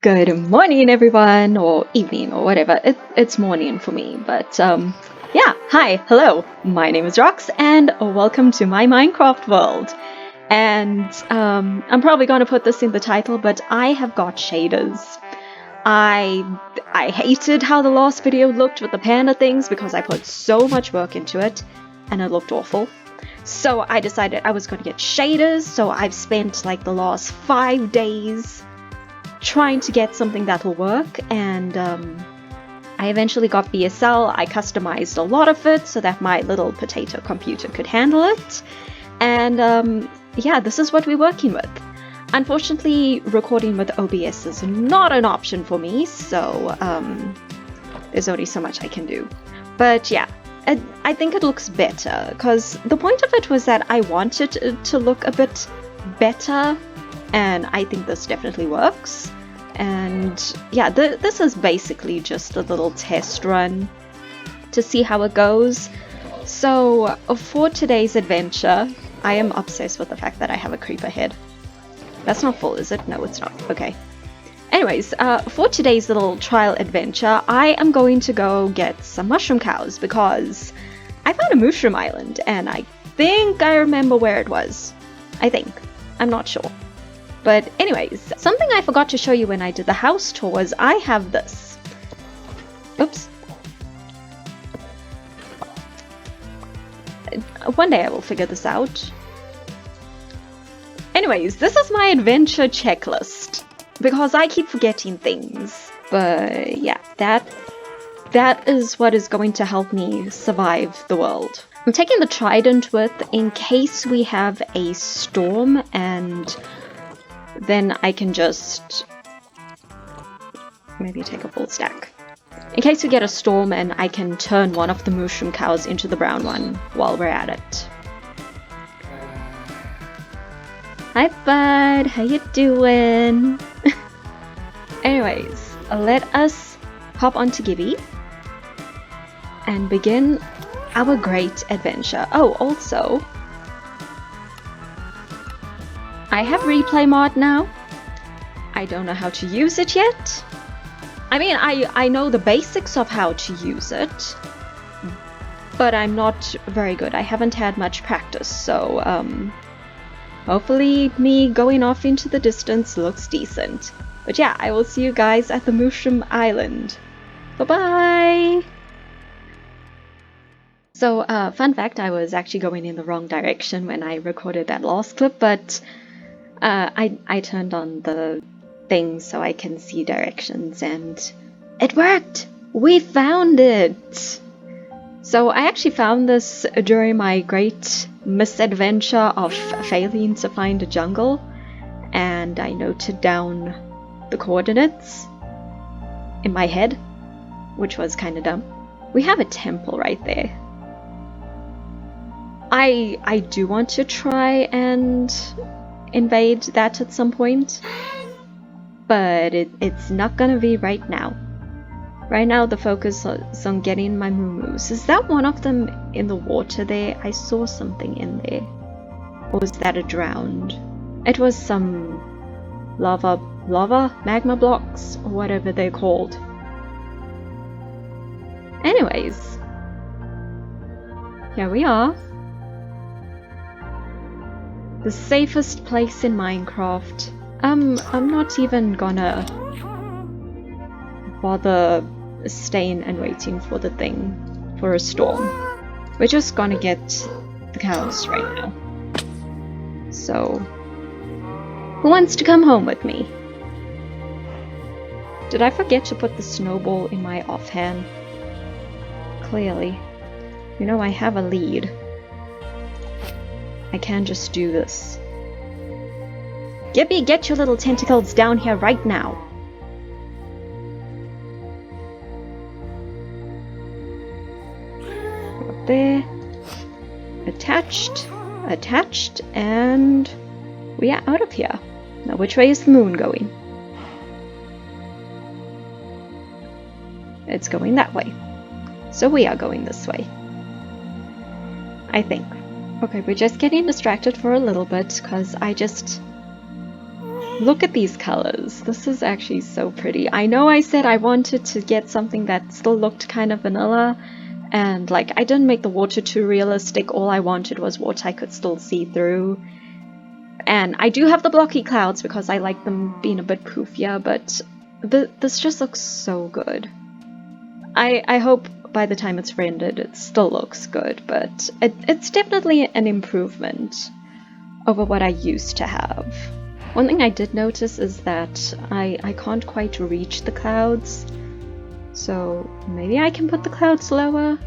Good morning, everyone, or evening, or whatever. It's morning for me, but yeah. Hi, hello. My name is Rox, and welcome to my Minecraft world. And I'm probably going to put this in the title, but I have got shaders. I hated how the last video looked with the panda things because I put so much work into it, and it looked awful. So I decided I was going to get shaders. So I've spent like the last 5 days trying to get something that'll work, and I eventually got BSL. I customized a lot of it so that my little potato computer could handle it, and yeah, this is what we're working with. Unfortunately, recording with OBS is not an option for me, so there's only so much I can do. But yeah, I think it looks better, because the point of it was that I wanted it to look a bit better, and I think this definitely works. And yeah, this is basically just a little test run to see how it goes. So for today's adventure, I am obsessed with the fact that I have a creeper head. That's not full, is it? No, it's not. Okay. Anyways, for today's little trial adventure, I am going to go get some mushroom cows because I found a mushroom island, and I think I remember where it was. I think. I'm not sure. But anyways, something I forgot to show you when I did the house tour was I have this. Oops. One day I will figure this out. Anyways, this is my adventure checklist, because I keep forgetting things. But yeah, that is what is going to help me survive the world. I'm taking the trident with in case we have a storm, and then I can just maybe take a full stack. In case we get a storm, and I can turn one of the mushroom cows into the brown one while we're at it. Hi bud, how you doing? Anyways, let us hop onto Gibby and begin our great adventure. Oh, also, I have replay mod now. I don't know how to use it yet. I mean, I know the basics of how to use it, but I'm not very good. I haven't had much practice, so hopefully me going off into the distance looks decent. But yeah, I will see you guys at the Mushroom Island. Bye-bye! So, fun fact, I was actually going in the wrong direction when I recorded that last clip, but I turned on the thing so I can see directions, and it worked! We found it! So I actually found this during my great misadventure of failing to find a jungle, and I noted down the coordinates in my head, which was kind of dumb. We have a temple right there. I do want to try and invade that at some point, but it's not gonna be right now. Right now the focus is on getting my moo-moos. Is that one of them in the water there? I saw something in there. Or was that a drowned? It was some magma blocks, or whatever they're called. Anyways, here we are. The safest place in Minecraft. I'm not even gonna bother staying and waiting for the thing, for a storm. We're just gonna get the cows right now. So, who wants to come home with me? Did I forget to put the snowball in my offhand? Clearly. You know, I have a lead. I can just do this. Gibby, get your little tentacles down here right now. Up there. Attached, and we are out of here. Now, which way is the moon going? It's going that way. So we are going this way. I think. Okay, we're just getting distracted for a little bit, because I just Look at these colors. This is actually so pretty. I know I said I wanted to get something that still looked kind of vanilla, and like I didn't make the water too realistic. All I wanted was water I could still see through. And I do have the blocky clouds because I like them being a bit poofier, but this just looks so good. I hope by the time it's rendered it still looks good, but it's definitely an improvement over what I used to have. One thing I did notice is that I can't quite reach the clouds, so maybe I can put the clouds lower?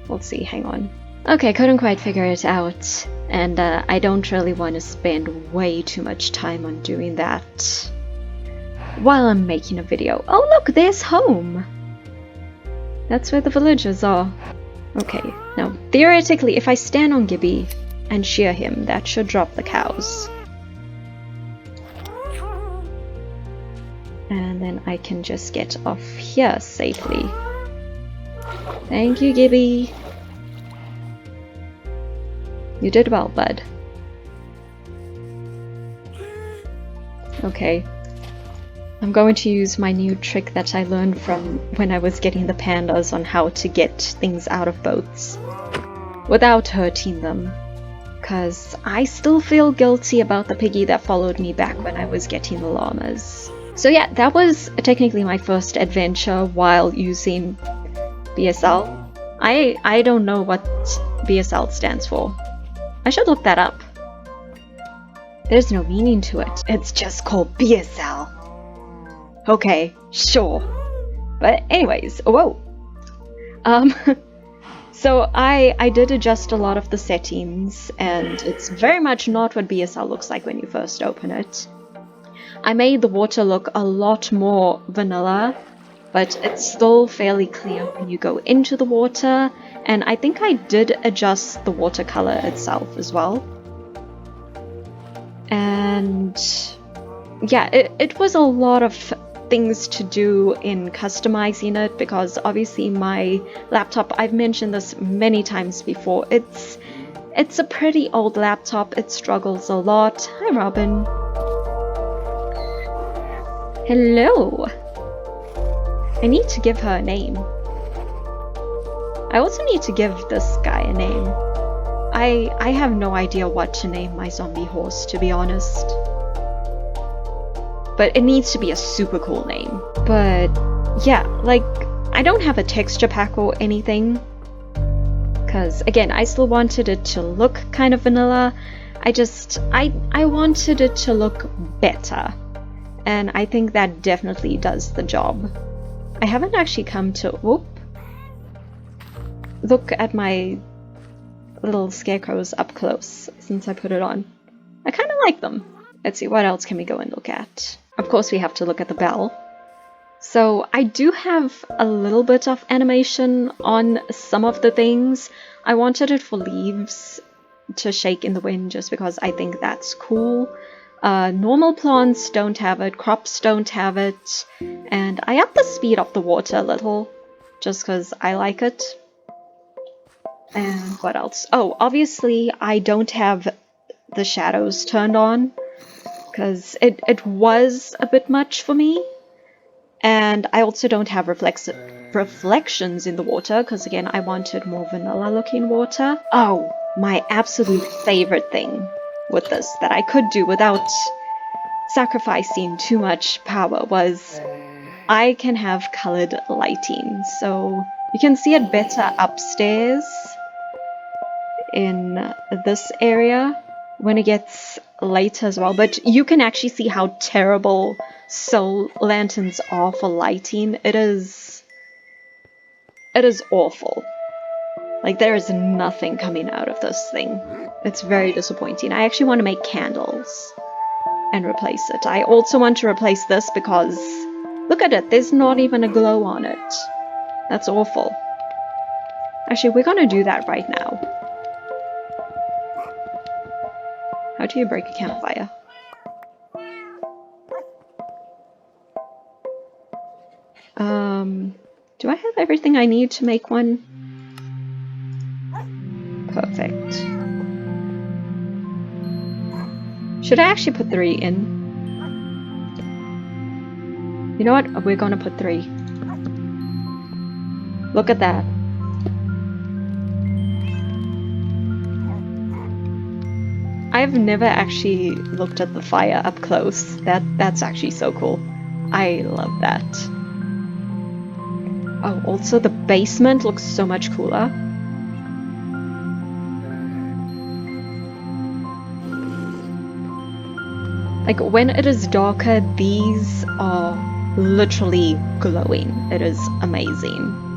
We'll see, hang on. Okay, couldn't quite figure it out, and I don't really want to spend way too much time on doing that while I'm making a video. Oh look, there's home! That's where the villagers are. Okay, now theoretically if I stand on Gibby and shear him, that should drop the cows. And then I can just get off here safely. Thank you, Gibby. You did well, bud. Okay. I'm going to use my new trick that I learned from when I was getting the pandas on how to get things out of boats without hurting them. Because I still feel guilty about the piggy that followed me back when I was getting the llamas. So yeah, that was technically my first adventure while using BSL. I don't know what BSL stands for. I should look that up. There's no meaning to it. It's just called BSL. Okay, sure. But anyways, whoa. So I did adjust a lot of the settings, and it's very much not what BSL looks like when you first open it. I made the water look a lot more vanilla, but it's still fairly clear when you go into the water, and I think I did adjust the watercolor itself as well. And yeah, it was a lot of things to do in customizing it, because obviously my laptop, I've mentioned this many times before, it's a pretty old laptop, it struggles a lot. Hi Robin. Hello. I need to give her a name. I also need to give this guy a name. I have no idea what to name my zombie horse, to be honest. But it needs to be a super cool name. But yeah, like, I don't have a texture pack or anything, because again, I still wanted it to look kind of vanilla. I wanted it to look better, and I think that definitely does the job. I haven't actually come to look at my little scarecrows up close since I put it on. I kind of like them. Let's see, what else can we go and look at? Of course we have to look at the bell. So I do have a little bit of animation on some of the things. I wanted it for leaves to shake in the wind just because I think that's cool. Normal plants don't have it, crops don't have it, and I upped the speed of the water a little just because I like it. And what else? Oh, obviously I don't have the shadows turned on because it was a bit much for me. And I also don't have reflections in the water because, again, I wanted more vanilla looking water. Oh, my absolute favorite thing with this that I could do without sacrificing too much power was I can have colored lighting. So you can see it better upstairs in this area when it gets later as well, but you can actually see how terrible soul lanterns are for lighting. It is awful. Like, there is nothing coming out of this thing. It's very disappointing. I actually want to make candles and replace it. I also want to replace this because look at it, there's not even a glow on it. That's awful. Actually, we're gonna do that right now. How do you break a campfire? Do I have everything I need to make one? Perfect. Should I actually put 3 in? You know what? We're gonna put 3. Look at that. I've never actually looked at the fire up close. That's actually so cool. I love that. Oh, also the basement looks so much cooler. Like when it is darker, these are literally glowing. It is amazing.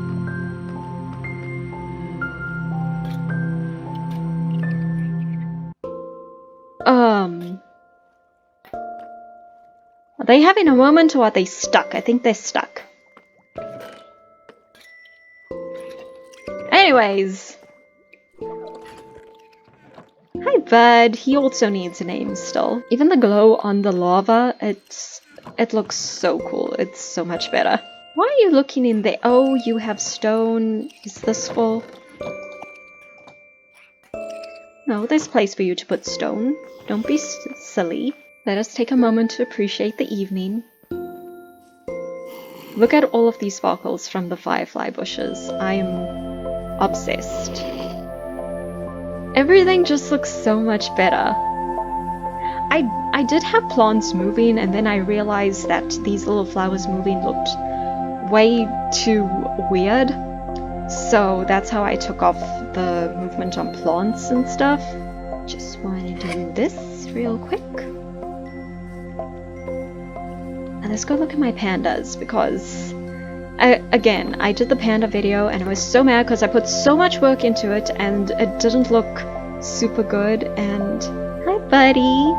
Are they having a moment or are they stuck? I think they're stuck. Anyways. Hi, bud. He also needs a name still. Even the glow on the lava, it looks so cool. It's so much better. Why are you looking in there? Oh, you have stone. Is this full? No, there's place for you to put stone. Don't be silly. Let us take a moment to appreciate the evening. Look at all of these sparkles from the firefly bushes. I am obsessed. Everything just looks so much better. I did have plants moving, and then I realized that these little flowers moving looked way too weird. So that's how I took off the movement on plants and stuff. Just want to do this real quick. And let's go look at my pandas, because again, I did the panda video and I was so mad because I put so much work into it and it didn't look super good. And hi buddy,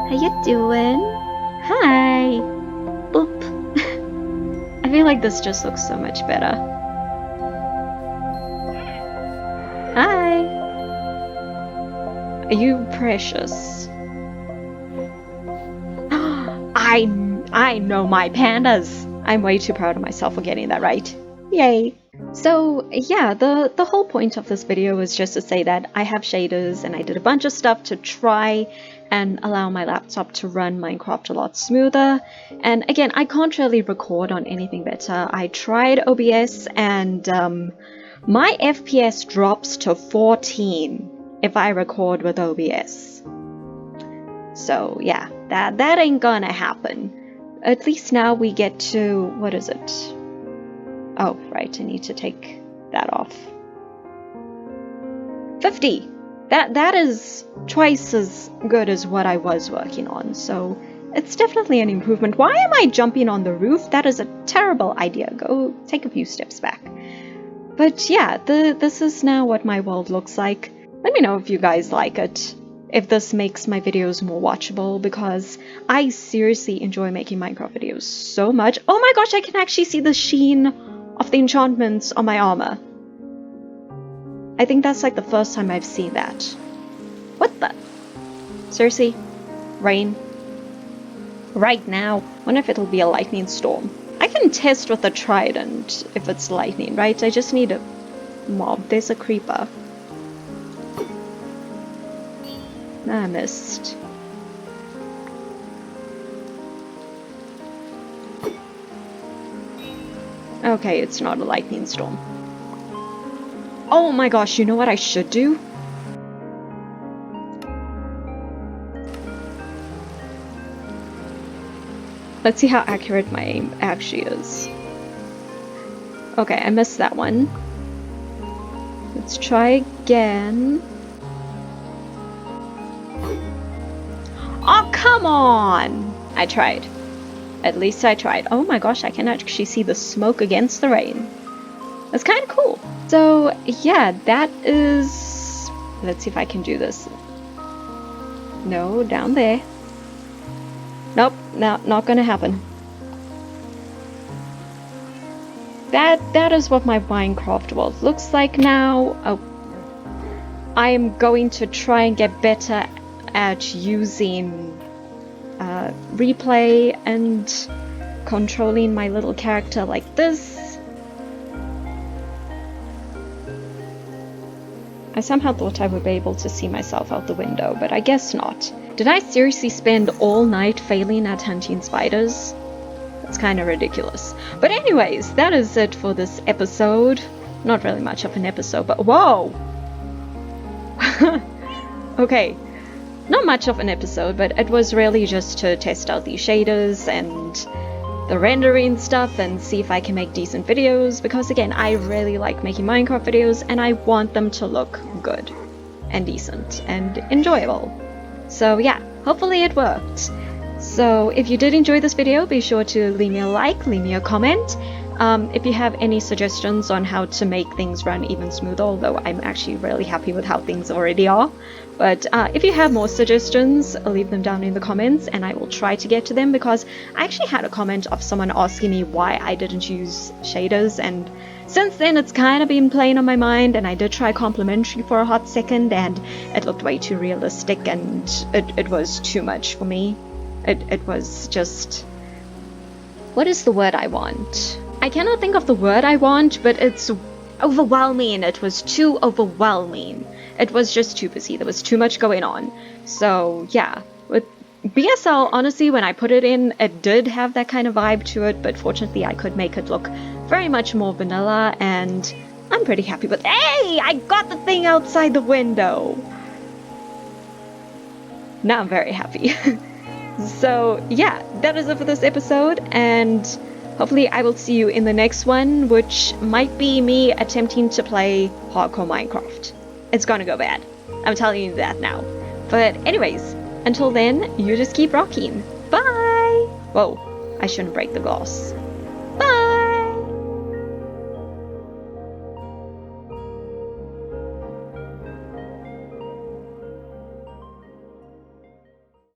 how you doing? Hi. Boop. I feel like this just looks so much better. Hi. Are you precious? I know my pandas. I'm way too proud of myself for getting that right. Yay! So yeah, the whole point of this video was just to say that I have shaders and I did a bunch of stuff to try and allow my laptop to run Minecraft a lot smoother. And again, I can't really record on anything better. I tried OBS and my FPS drops to 14 if I record with OBS. So yeah, that ain't gonna happen. At least now we get to, what is it? Oh, right, I need to take that off. 50! That is twice as good as what I was working on, so it's definitely an improvement. Why am I jumping on the roof? That is a terrible idea. Go take a few steps back. But yeah, this is now what my world looks like. Let me know if you guys like it. If this makes my videos more watchable, because I seriously enjoy making Minecraft videos so much. Oh my gosh, I can actually see the sheen of the enchantments on my armor. I think that's like the first time I've seen that. What the? Seriously? Rain? Right now? Wonder if it'll be a lightning storm. I can test with the trident if it's lightning, right? I just need a mob. There's a creeper. I missed. Okay, it's not a lightning storm. Oh my gosh, you know what I should do? Let's see how accurate my aim actually is. Okay, I missed that one. Let's try again. Oh, come on! I tried. At least I tried. Oh my gosh, I can actually see the smoke against the rain. That's kind of cool. So yeah, that is... Let's see if I can do this. No, down there. Nope, no, not gonna happen. That is what my Minecraft world looks like now. Oh, I am going to try and get better at using replay and controlling my little character like this. I somehow thought I would be able to see myself out the window, but I guess not. Did I seriously spend all night failing at hunting spiders? That's kind of ridiculous. But anyways, that is it for this episode. Not really much of an episode, but whoa! Okay, not much of an episode, but it was really just to test out these shaders and the rendering stuff and see if I can make decent videos, because again, I really like making Minecraft videos and I want them to look good and decent and enjoyable. So yeah, hopefully it worked. So if you did enjoy this video, be sure to leave me a like, leave me a comment. If you have any suggestions on how to make things run even smoother, although I'm actually really happy with how things already are. But if you have more suggestions, leave them down in the comments and I will try to get to them, because I actually had a comment of someone asking me why I didn't use shaders, and since then it's kind of been playing on my mind, and I did try complimentary for a hot second and it looked way too realistic and it was too much for me. It was just... what is the word I want? I cannot think of the word I want, but it's overwhelming. It was too overwhelming. It was just too busy. There was too much going on. So yeah, with BSL, honestly, when I put it in, it did have that kind of vibe to it, but fortunately I could make it look very much more vanilla, and I'm pretty happy with... Hey! I got the thing outside the window! Now I'm very happy. So yeah, that is it for this episode, and hopefully I will see you in the next one, which might be me attempting to play hardcore Minecraft. It's gonna go bad. I'm telling you that now. But anyways, until then, you just keep rocking. Bye! Whoa, I shouldn't break the glass.